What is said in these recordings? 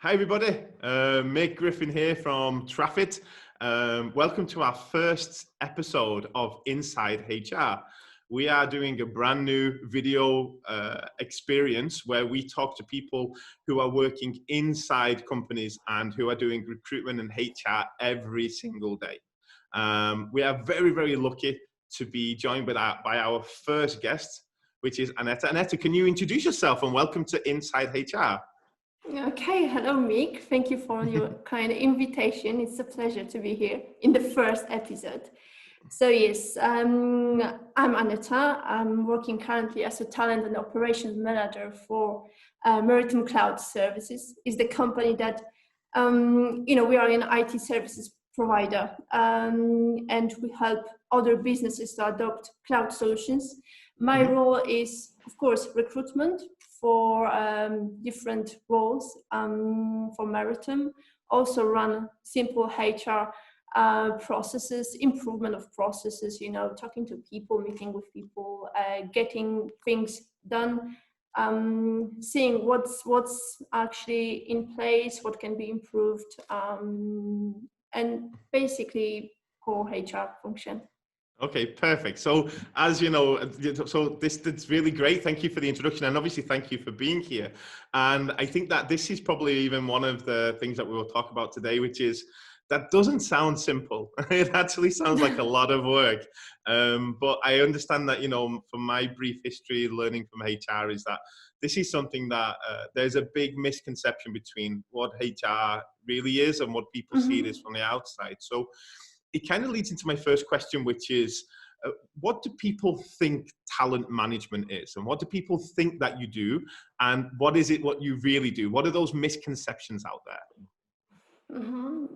Hi everybody, Mick Griffin here from TRAFFIT. Welcome to our first episode of InsideHR. We are doing a brand new video experience where we talk to people who are working inside companies and who are doing recruitment and HR every single day. We are very, very lucky to be joined by our first guest, which is Aneta. Aneta, can you introduce yourself and welcome to InsideHR? Okay, hello Mick. Thank you for your kind invitation. It's a pleasure to be here in the first episode. So yes, I'm Aneta. I'm working currently as a talent and operations manager for Meritum Cloud Services. Is the company that we are an IT services provider, and we help other businesses to adopt cloud solutions. My role is, of course, recruitment for different roles for Meritum. Also run simple HR processes, improvement of processes, talking to people, meeting with people, getting things done, seeing what's actually in place, what can be improved, and basically core HR function. Okay, perfect. So as you know, it's really great. Thank you for the introduction, and obviously thank you for being here. And I think that this is probably even one of the things that we will talk about today, which is that doesn't sound simple. It actually sounds like a lot of work. But I understand that, from my brief history learning from HR is that this is something that there's a big misconception between what HR really is and what people see it as from the outside. So it kind of leads into my first question, which is, what do people think talent management is? And what do people think that you do? And what is it what you really do? What are those misconceptions out there?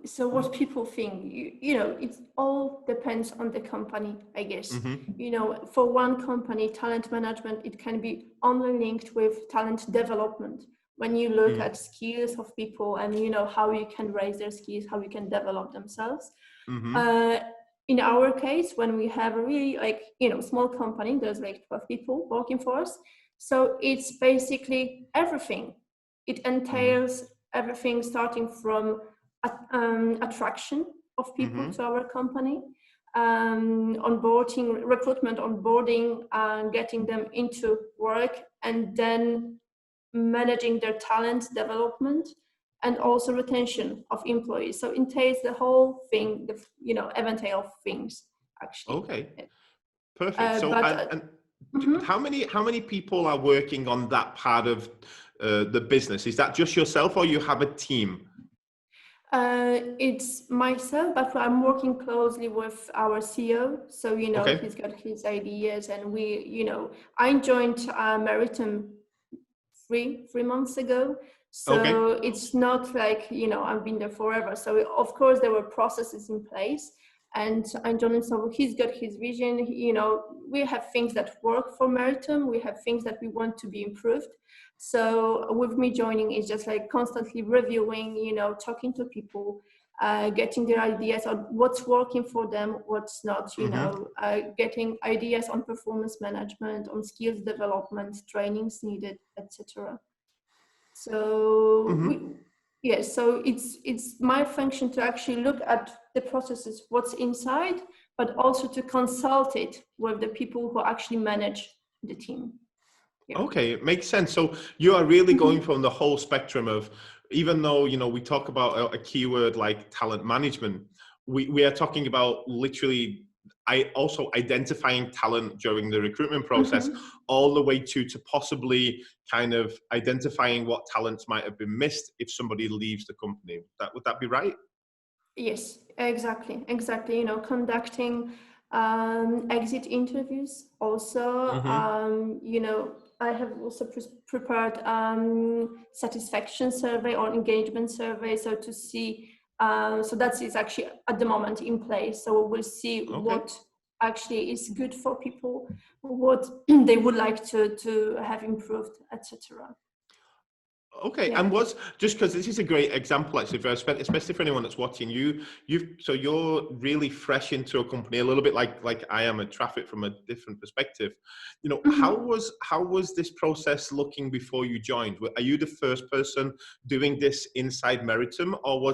So what people think, it all depends on the company, I guess. For one company, talent management, it can be only linked with talent development. When you look at skills of people and how you can raise their skills, how you can develop themselves. In our case, when we have a really small company, there's 12 people working for us. So it's basically everything. It entails everything starting from attraction of people to our company, onboarding, recruitment, onboarding, getting them into work, and then managing their talent development, and also retention of employees. So it entails the whole thing, eventail of things, actually. Okay, perfect. So, how many people are working on that part of the business? Is that just yourself, or you have a team? It's myself, but I'm working closely with our CEO. So, he's got his ideas, and I joined Meritum three months ago. So it's not like, I've been there forever. So of course there were processes in place, and John, so he's got his vision. We have things that work for Meritum. We have things that we want to be improved. So with me joining is just constantly reviewing, talking to people, getting their ideas on what's working for them, what's not, getting ideas on performance management, on skills development, trainings needed, etc. So so it's my function to actually look at the processes, what's inside, but also to consult it with the people who actually manage the team. Yeah. Okay, it makes sense. So you are really going from the whole spectrum of, even though, we talk about a keyword like talent management, we are talking about literally also identifying talent during the recruitment process, all the way to possibly kind of identifying what talents might have been missed if somebody leaves the company. Would that be right? Yes, exactly. Conducting exit interviews also. I have also prepared satisfaction survey or engagement survey, so to see. So that is actually at the moment in place. So we'll see what actually is good for people, what they would like to have improved, etc. Okay, Yeah. and was just because this is a great example actually for especially for anyone that's watching so you're really fresh into a company a little bit like I am at TRAFFIT from a different perspective. You know, how Mhm. was this process looking before you joined? Are you the first person doing this inside Meritum, or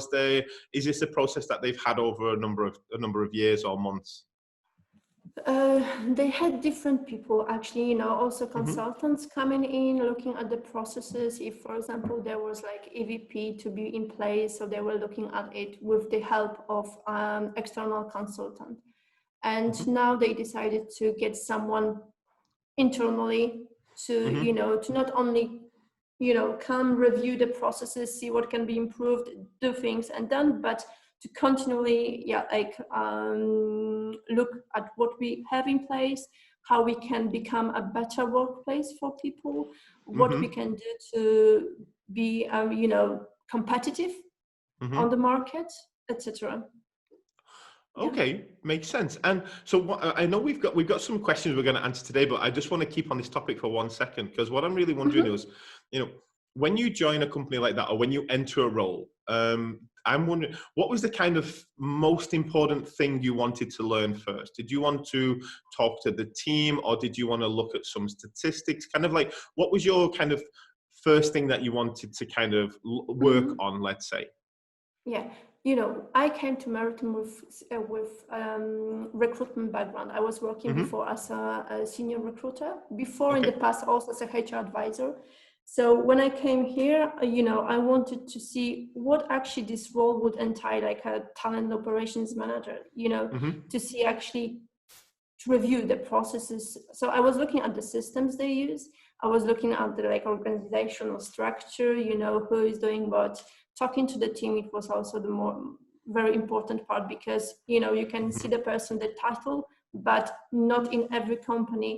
is this a process that they've had over a number of years or months? They had different people actually, also Hmm. consultants coming in, looking at the processes. If, for example, there was like EVP to be in place, so they were looking at it with the help of external consultant. And Hmm. now they decided to get someone internally to, Hmm. to not only, come review the processes, see what can be improved, do things and done, but to continually, look at what we have in place, how we can become a better workplace for people, what we Hmm. can do to be, competitive on Hmm. the market, etc. Yeah. Okay, makes sense. And so I know we've got some questions we're going to answer today, but I just want to keep on this topic for 1 second because what I'm really wondering Mhm. is, you know, when you join a company like that or when you enter a role, I'm wondering what was the kind of most important thing you wanted to learn first? Did you want to talk to the team or did you want to look at some statistics? Kind of like what was your kind of first thing that you wanted to kind of work Mhm. on, let's say? Yeah, I came to Meritum with recruitment background. I was working Hmm. before as a senior recruiter, before in the Okay. past also as a HR advisor. So when I came here, I wanted to see what actually this role would entail, like a talent operations manager, Hmm. to see actually to review the processes. So I was looking at the systems they use. I was looking at the like organizational structure, who is doing what. Talking to the team, it was also the more very important part because, you can see Hmm. the person, the title, but not in every company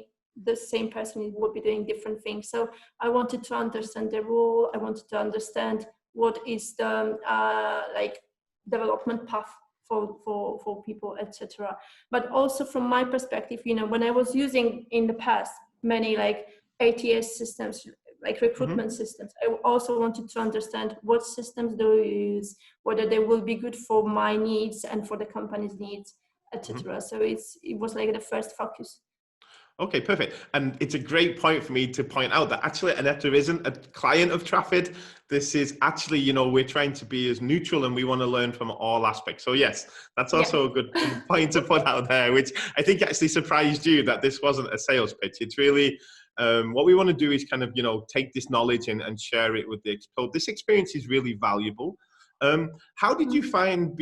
the same person will be doing different things. So I wanted to understand the role. I wanted to understand what is the like development path for people, etc. But also from my perspective, when I was using in the past many like ATS systems, like recruitment Hmm. systems, I also wanted to understand what systems do we use, whether they will be good for my needs and for the company's needs, Hmm. etc. So it was like the first focus. Okay, perfect. And it's a great point for me to point out that actually Aneta isn't a client of TRAFFIT. This is actually, we're trying to be as neutral and we want to learn from all aspects. So yes, that's Yeah. also a good point to put out there, which I think actually surprised you that this wasn't a sales pitch. It's really, what we want to do is kind of, take this knowledge and share it with the expo. This experience is really valuable. How did you find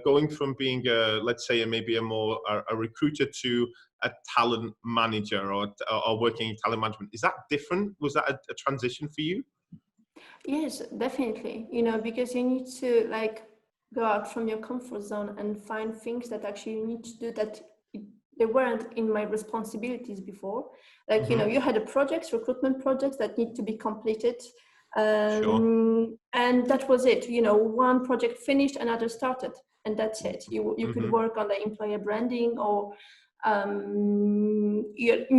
going from being, let's say, maybe a recruiter to a talent manager or working in talent management? Is that different? Was that a transition for you? Yes, definitely. Because you need to like go out from your comfort zone and find things that actually you need to do that they weren't in my responsibilities before. Like, Hmm. you had recruitment projects that need to be completed. Sure. And that was it. One project finished, another started, and that's it. You could Hmm. work on the employer branding or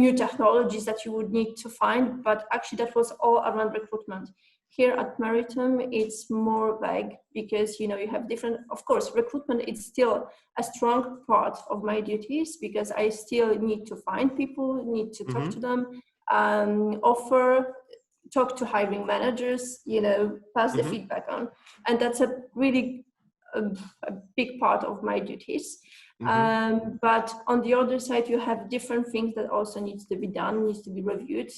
new technologies that you would need to find, but actually that was all around recruitment. Here at Meritum, it's more vague because you have different. Of course, recruitment is still a strong part of my duties because I still need to find people, need to talk to Hmm. them, talk to hiring managers, pass the Hmm. feedback on, and that's a really a, a big part of my duties. Hmm. But on the other side, you have different things that also needs to be done, needs to be reviewed,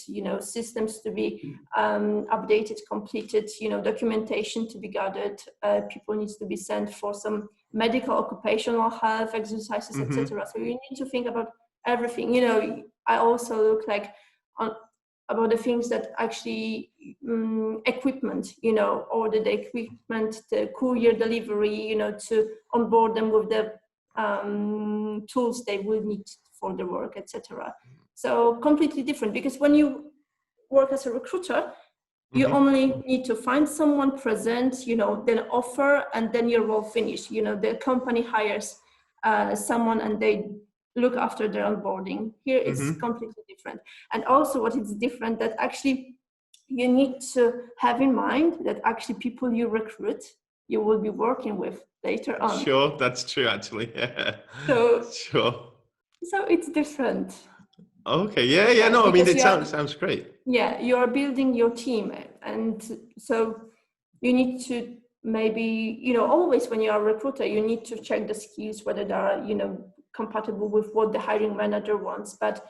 systems to be updated, completed, documentation to be gathered, people needs to be sent for some medical, occupational health exercises, Hmm. etc. So you need to think about everything. I also look like on about the things that actually equipment, order the equipment, the courier delivery, to onboard them with the tools they will need for the work, etc. So completely different because when you work as a recruiter, you Hmm. only need to find someone, present, then offer, and then you're all finished. The company hires someone and they look after their onboarding. Here it's Hmm. completely different. And also what is different that actually you need to have in mind that actually people you recruit, you will be working with later on. Sure, that's true, actually. Yeah. So, Sure. so it's different. Okay. Yeah. No, I mean, Because it sounds great. yeah, you are building your team, and so you need to maybe, always when you are a recruiter, you need to check the skills, whether they are, compatible with what the hiring manager wants. But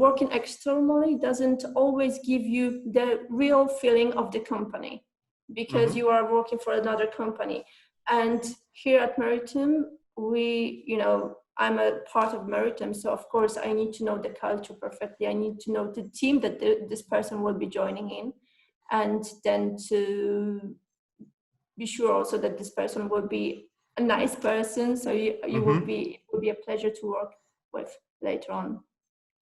working externally doesn't always give you the real feeling of the company, because you are working for another company. And here at Meritum, I'm a part of Meritum, so of course I need to know the culture perfectly. I need to know the team that this person will be joining in, and then to be sure also that this person will be a nice person, so it will be a pleasure to work with later on.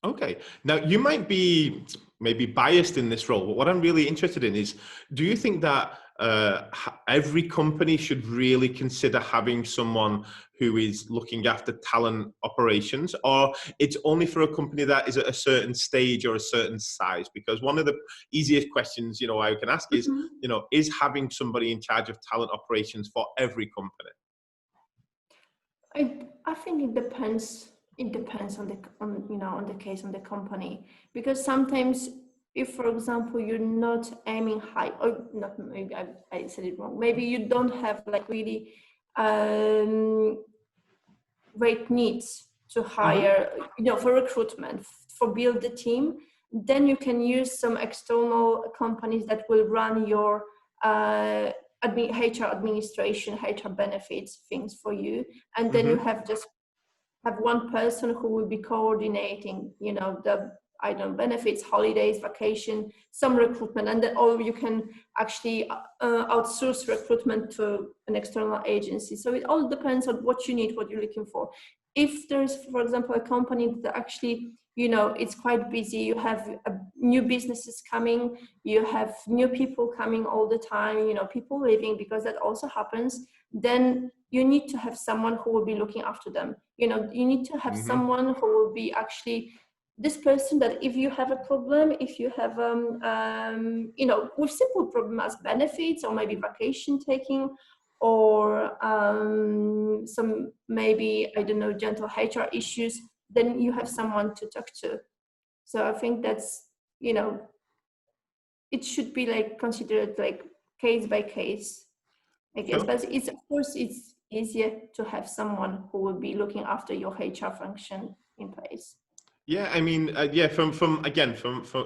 Okay. Now, you might be maybe biased in this role, but what I'm really interested in is, do you think that every company should really consider having someone who is looking after talent operations, or it's only for a company that is at a certain stage or a certain size? Because one of the easiest questions, I can ask is, is having somebody in charge of talent operations for every company? I think it depends. It depends on the case, on the company, because sometimes, if for example you're not aiming high, or not, maybe I said it wrong, maybe you don't have like really great needs to hire, for recruitment, for build the team, then you can use some external companies that will run your HR administration, HR benefits things for you, and then you have one person who will be coordinating, the benefits, holidays, vacation, some recruitment, and then, or you can actually outsource recruitment to an external agency. So it all depends on what you need, what you're looking for. If there's, for example, a company that actually, it's quite busy, you have new businesses coming, you have new people coming all the time, people leaving, because that also happens, then you need to have someone who will be looking after them. You need to have someone who will be actually this person that if you have a problem, if you have, with simple problem as benefits or maybe vacation taking, or some maybe, gentle HR issues, then you have someone to talk to. So I think that's, it should be like considered like case by case, I guess. Sure. But it's, of course, it's easier to have someone who will be looking after your HR function in place. Yeah, I mean, from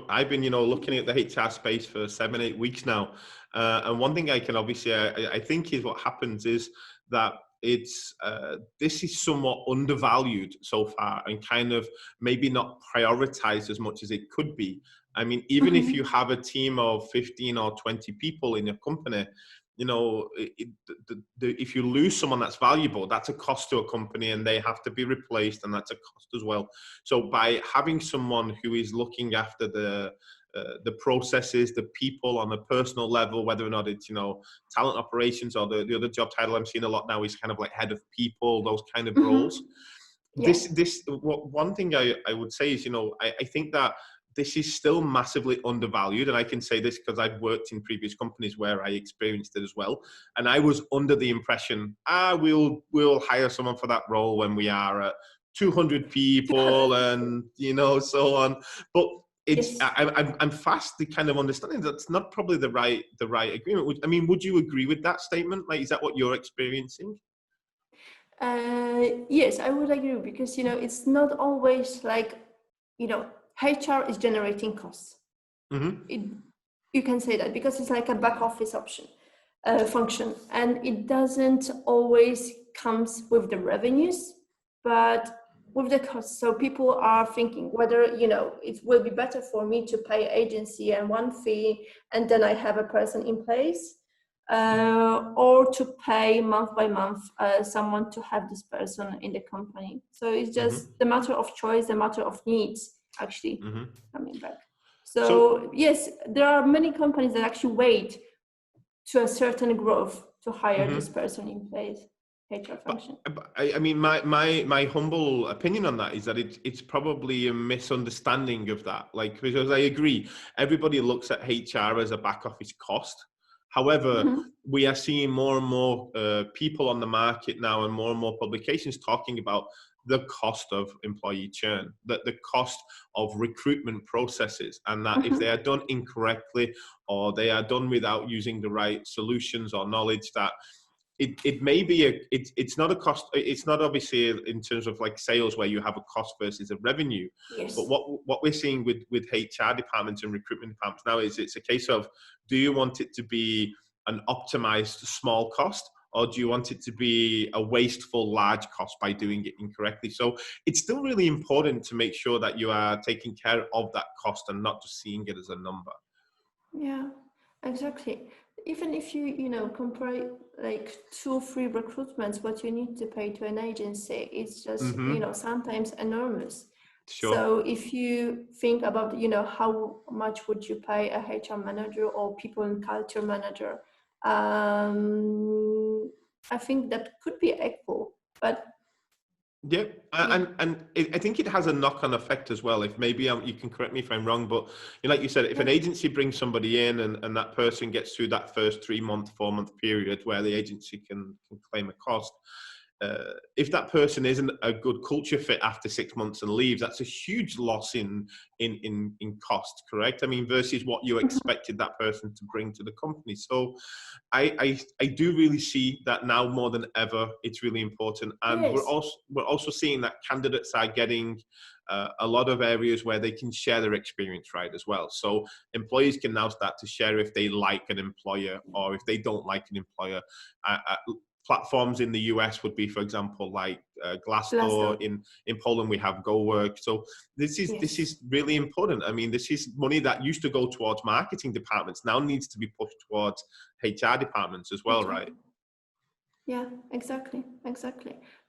I've been, looking at the HR space for 7-8 weeks now, and one thing I can obviously, I think, is what happens is that it's this is somewhat undervalued so far, and kind of maybe not prioritized as much as it could be. I mean, even if you have a team of 15 or 20 people in your company, if you lose someone that's valuable, that's a cost to a company, and they have to be replaced, and that's a cost as well. So by having someone who is looking after the processes, the people on a personal level, whether or not it's talent operations, or the other job title I'm seeing a lot now is kind of like head of people, those kind of roles. Yeah. One thing I would say is, I think that this is still massively undervalued. And I can say this because I've worked in previous companies where I experienced it as well. And I was under the impression, we'll hire someone for that role when we are at 200 people and, so on. But it's, Yes. I'm fast kind of understanding that's not probably the right agreement. Would you agree with that statement? Like, is that what you're experiencing? Yes, I would agree, because, it's not always like, HR is generating costs. You can say that, because it's like a back office function, and it doesn't always comes with the revenues, but with the costs. So people are thinking whether, it will be better for me to pay agency and one fee, and then I have a person in place, or to pay month by month someone to have this person in the company. So it's just the matter of choice, the matter of needs, actually coming back. So yes, there are many companies that actually wait to a certain growth to hire this person in place. HR function. But I mean, my humble opinion on that is that it's probably a misunderstanding of that. Like, because I agree, everybody looks at HR as a back office cost. However, we are seeing more and more people on the market now, and more publications talking about the cost of employee churn, the cost of recruitment processes, and that if they are done incorrectly or they are done without using the right solutions or knowledge, that it may be it's not a cost. It's not obviously in terms of like sales where you have a cost versus a revenue. Yes. But what we're seeing with HR departments and recruitment departments now is it's a case of, do you want it to be an optimized small cost, or do you want it to be a wasteful large cost by doing it incorrectly? So it's still really important to make sure that you are taking care of that cost and not just seeing it as a number. Yeah, exactly. Even if you compare like 2-3 recruitments, what you need to pay to an agency, it's just sometimes enormous. Sure. So if you think about how much would you pay a HR manager or people and culture manager, I think that could be equal, but yeah, and I think it has a knock-on effect as well. If maybe you can correct me if I'm wrong, but like you said, if an agency brings somebody in and that person gets through that first 3-month, 4-month period where the agency can claim a cost, if that person isn't a good culture fit after 6 months and leaves, that's a huge loss in cost, correct? I mean, versus what you expected that person to bring to the company. So I do really see that now more than ever, it's really important. And yes. we're also seeing that candidates are getting a lot of areas where they can share their experience, right, as well. So employees can now start to share if they like an employer or if they don't like an employer. Platforms in the US would be, for example, like Glassdoor. In Poland we have GoWork. So this is really important. I mean, this is money that used to go towards marketing departments now needs to be pushed towards HR departments as well, right? Yeah, exactly.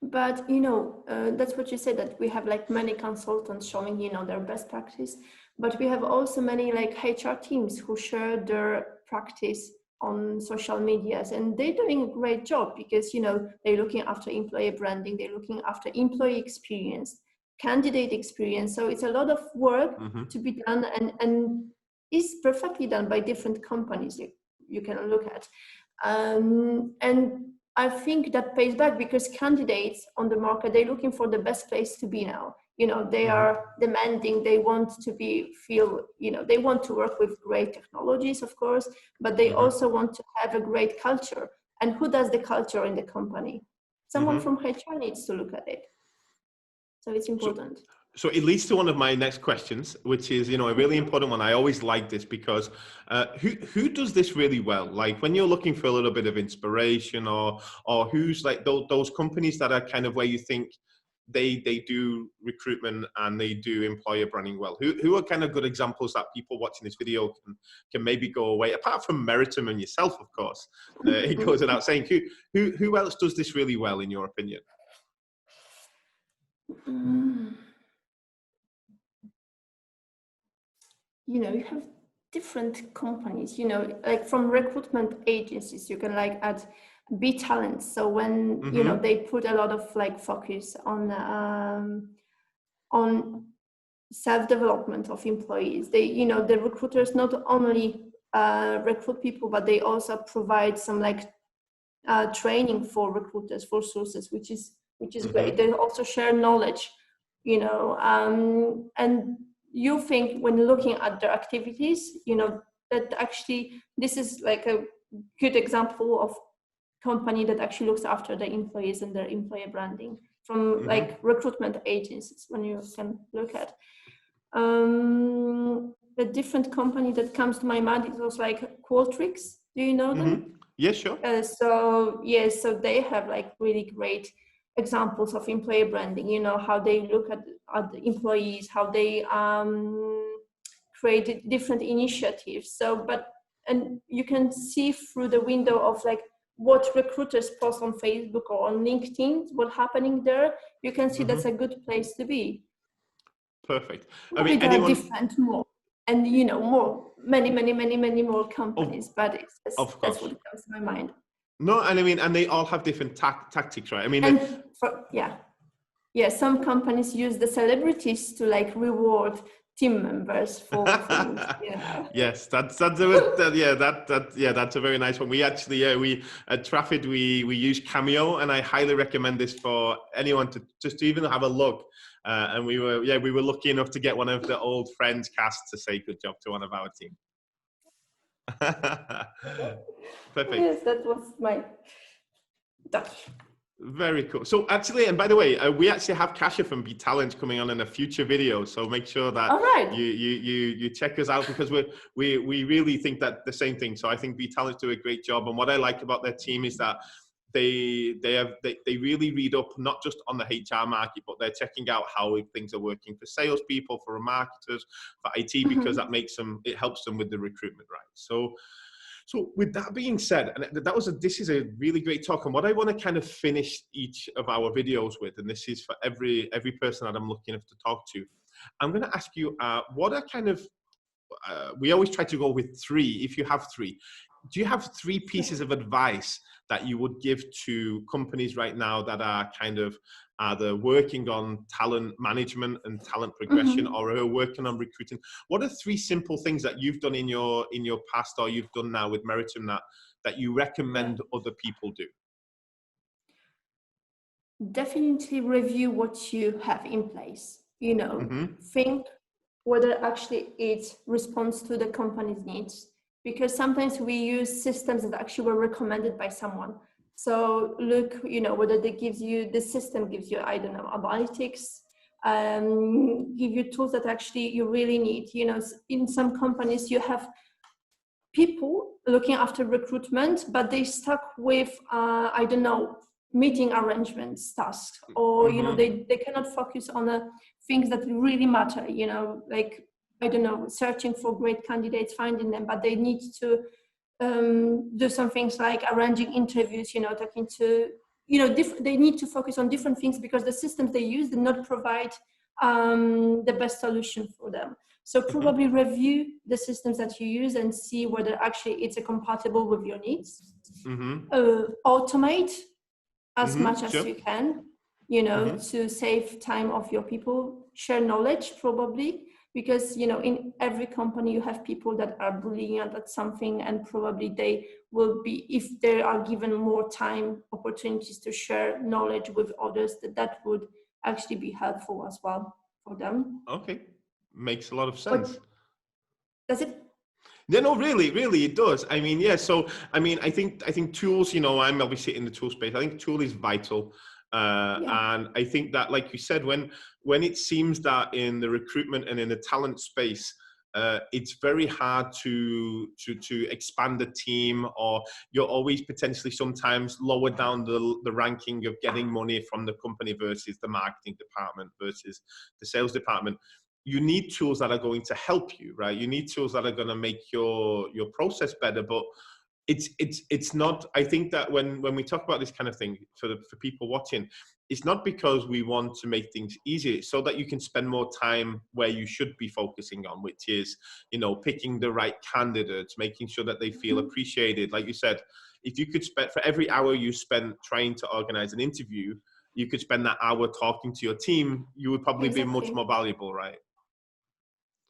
But that's what you said, that we have like many consultants showing their best practice, but we have also many like HR teams who share their practice on social medias, and they're doing a great job because they're looking after employee branding, they're looking after employee experience, candidate experience. So it's a lot of work to be done, and is perfectly done by different companies you can look at, and I think that pays back because candidates on the market, they're looking for the best place to be now. They are demanding, they want to feel, they want to work with great technologies, of course, but they also want to have a great culture. And who does the culture in the company? Someone from HR needs to look at it. So it's important. So it leads to one of my next questions, which is, a really important one. I always like this because who does this really well? Like when you're looking for a little bit of inspiration or who's like those companies that are kind of where you think they do recruitment and they do employer branding well. Who are kind of good examples that people watching this video can maybe go away, apart from Meritum and yourself, of course. It goes without saying. Who else does this really well, in your opinion? You have different companies, like from recruitment agencies, you can like add B Talent. So when, they put a lot of like focus on self-development of employees. They, the recruiters not only recruit people, but they also provide some like training for recruiters, for sources, which is great. They also share knowledge, and you think when looking at their activities, that actually this is like a good example of company that actually looks after the employees and their employer branding from like recruitment agencies. When you can look at the different company that comes to my mind, it was like Qualtrics. Do you know them? Yeah, sure. So they have like really great examples of employer branding, how they look at the employees, how they create different initiatives. And you can see through the window of like what recruiters post on Facebook or on LinkedIn, what's happening there. You can see that's a good place to be. Perfect. I mean, there are different more, and many more companies, but it's just, that's what comes to my mind. No, and I mean, and they all have different tactics, right? I mean, And some companies use the celebrities to like reward team members for things, you know. Yes, that's a, that's a very nice one. We actually, we at TRAFFIT, we use Cameo, and I highly recommend this for anyone to just to even have a look. And we were lucky enough to get one of the old Friends cast to say good job to one of our team. Perfect. Yes, that was my touch. Very cool. So actually, and by the way, we actually have Kasia from Be Talent coming on in a future video. So make sure that you check us out, because we really think that the same thing. So I think Be Talent do a great job. And what I like about their team is that they really read up not just on the HR market, but they're checking out how things are working for salespeople, for marketers, for IT, because that it helps them with the recruitment, right? So with that being said, and this is a really great talk, and what I want to kind of finish each of our videos with, and this is for every person that I'm looking to talk to, I'm going to ask you, what are kind of, we always try to go with 3, if you have 3. Do you have 3 pieces of advice that you would give to companies right now that are kind of either working on talent management and talent progression, or are working on recruiting? What are 3 simple things that you've done in your past, or you've done now with Meritum, that you recommend other people do? Definitely review what you have in place. You know, think whether actually it responds to the company's needs, because sometimes we use systems that actually were recommended by someone. So look, you know, whether the system gives you, I don't know, analytics, give you tools that actually you really need. You know, in some companies you have people looking after recruitment, but they stuck with, I don't know, meeting arrangements tasks, or, you know, they cannot focus on the things that really matter, you know, like, I don't know, searching for great candidates, finding them, but they need to do some things like arranging interviews, you know, talking to, you know, they need to focus on different things because the systems they use do not provide the best solution for them. So probably review the systems that you use and see whether actually it's compatible with your needs. Automate as much as you can, you know, to save time of your people. Share knowledge probably, because, you know, in every company you have people that are brilliant at something, and probably they will be, if they are given more time, opportunities to share knowledge with others, that would actually be helpful as well for them. Okay, makes a lot of sense. Does it? Yeah, no, really, it does. I mean, yeah. So, I mean, I think tools, you know, I'm obviously in the tool space. I think tool is vital. And I think that, like you said, when it seems that in the recruitment and in the talent space, it's very hard to expand the team, or you're always potentially sometimes lower down the ranking of getting money from the company versus the marketing department versus the sales department. You need tools that are going to help you, right? You need tools that are going to make your process better. But it's not, I think that when we talk about this kind of thing for people watching, it's not because we want to make things easier. It's so that you can spend more time where you should be focusing on, which is, you know, picking the right candidates, making sure that they feel appreciated. Like you said, if you could spend, for every hour you spend trying to organize an interview, you could spend that hour talking to your team, you would probably be much more valuable, right?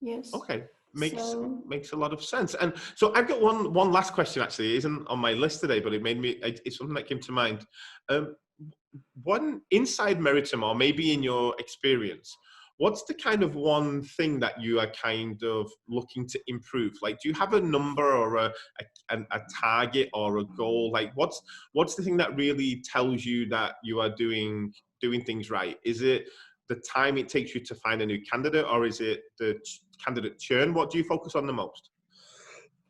Yes. Okay, makes a lot of sense. And so I've got one last question. Actually, it isn't on my list today, but it's something that came to mind. One inside Meritum, or maybe in your experience, what's the kind of one thing that you are kind of looking to improve? Like, do you have a number or a target or a goal? Like, what's the thing that really tells you that you are doing things right? Is it the time it takes you to find a new candidate, or is it the candidate churn? What do you focus on the most?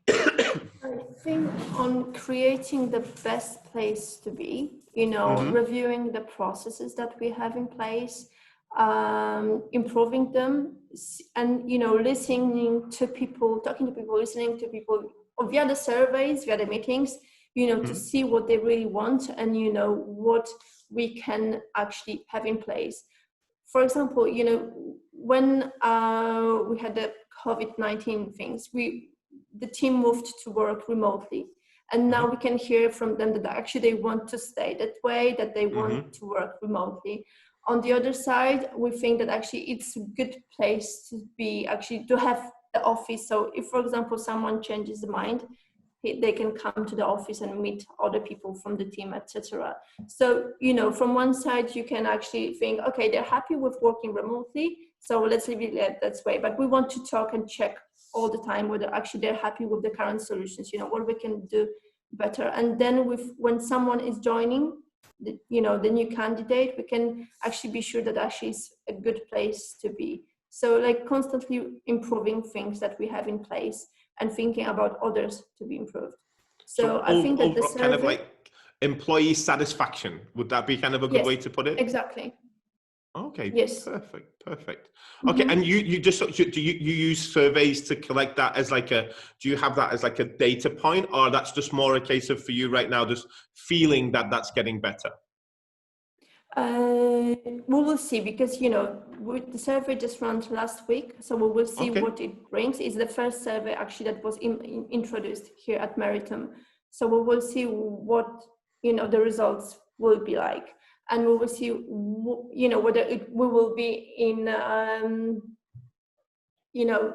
I think on creating the best place to be, you know, reviewing the processes that we have in place, improving them, and, you know, listening to people, talking to people, listening to people via the surveys, via the meetings, you know, to see what they really want, and, you know, what we can actually have in place. For example, you know, when we had the COVID-19 things, the team moved to work remotely, And now we can hear from them that actually they want to stay that way, that they want to work remotely. On the other side, we think that actually it's a good place to be, actually to have the office. So if, for example, someone changes their mind, they can come to the office and meet other people from the team, etc. So, you know, from one side, you can actually think, okay, they're happy with working remotely, so let's leave it that way. But we want to talk and check all the time whether actually they're happy with the current solutions, you know, what we can do better. And then when someone is joining, the new candidate, we can actually be sure that actually is a good place to be. So like constantly improving things that we have in place and thinking about others to be improved. So I think that the survey, kind of like employee satisfaction, would that be kind of a good way to put it? Exactly. Okay. Yes. Perfect. Okay. And you just, do you use surveys to collect that as like do you have that as like a data point, or that's just more a case of for you right now, just feeling that that's getting better? We will see, because, you know, the survey just ran last week, so we will see what it brings. It's the first survey actually that was introduced here at Meritum. So we will see what, you know, the results will be like. And we will see, you know, whether we will be in, you know,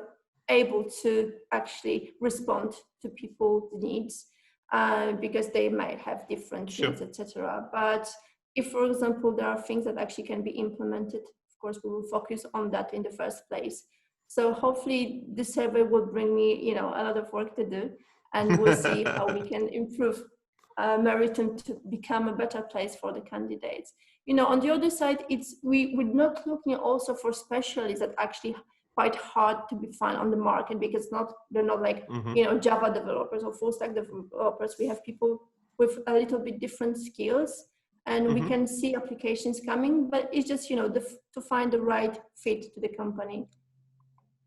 able to actually respond to people's needs, because they might have different needs, etc. But if, for example, there are things that actually can be implemented, of course, we will focus on that in the first place. So hopefully the survey will bring me, you know, a lot of work to do, and we'll see how we can improve Meritum to become a better place for the candidates. You know, on the other side, we're not looking also for specialists that actually quite hard to be found on the market, because they're not like, you know, Java developers or full stack developers. We have people with a little bit different skills, and we can see applications coming, but it's just, you know, to find the right fit to the company.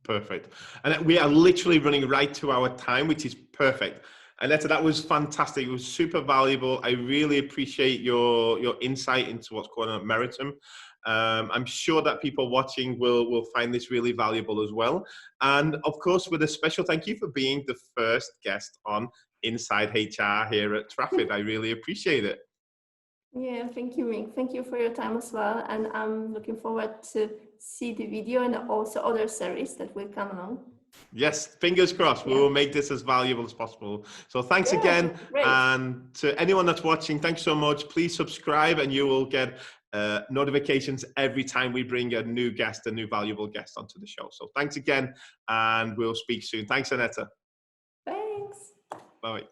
Perfect. And we are literally running right to our time, which is perfect. Aneta, that was fantastic. It was super valuable. I really appreciate your insight into what's going on at Meritum. I'm sure that people watching will find this really valuable as well. And of course, with a special thank you for being the first guest on Inside HR here at TRAFFIT. I really appreciate it. Yeah, thank you, Mick. Thank you for your time as well. And I'm looking forward to see the video and also other series that will come along. Yes, fingers crossed. We will make this as valuable as possible. So thanks again. Great. And to anyone that's watching, thanks so much. Please subscribe and you will get notifications every time we bring a new guest, a new valuable guest onto the show. So thanks again, and we'll speak soon. Thanks, Aneta. Thanks. Bye.